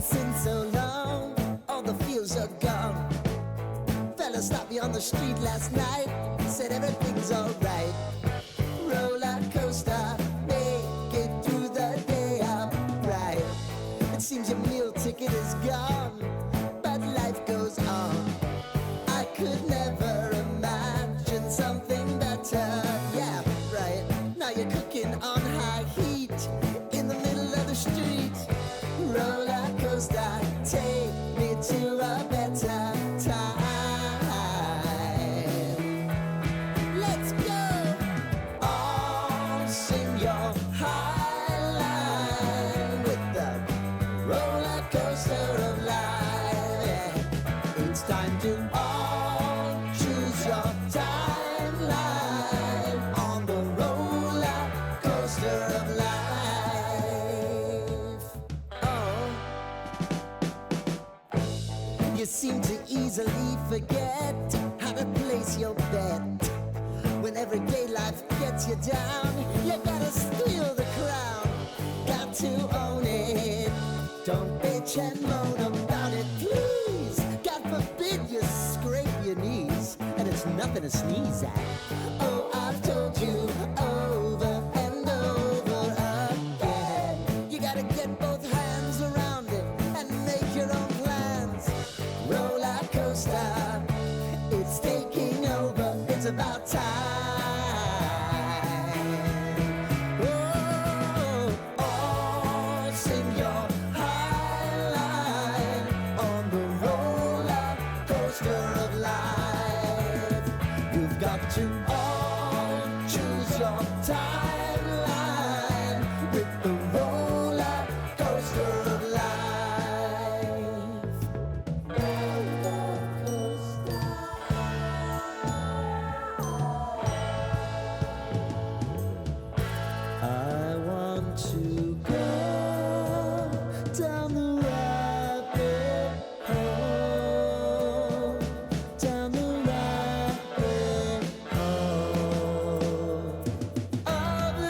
Dancing so long, all the feels are gone. Fella stopped me on the street last night, said everything's alright. Roller coaster, make it through the day upright. It seems your meal ticket is gone, but life goes on. I could never imagine something better. Yeah, right. Now you're cooking on high heat in the middle of the street. Roller coaster, take me to a better time. Let's go! All sing your high line with the roller coaster of life. Yeah. It's time to all choose your timeline on the roller coaster of life. Oh, you seem to easily forget how to place your bet. When everyday life gets you down, you gotta steal the crown. Got to own it. Don't bitch and moan about it, please. God forbid you scrape your knees, and it's nothing to sneeze at.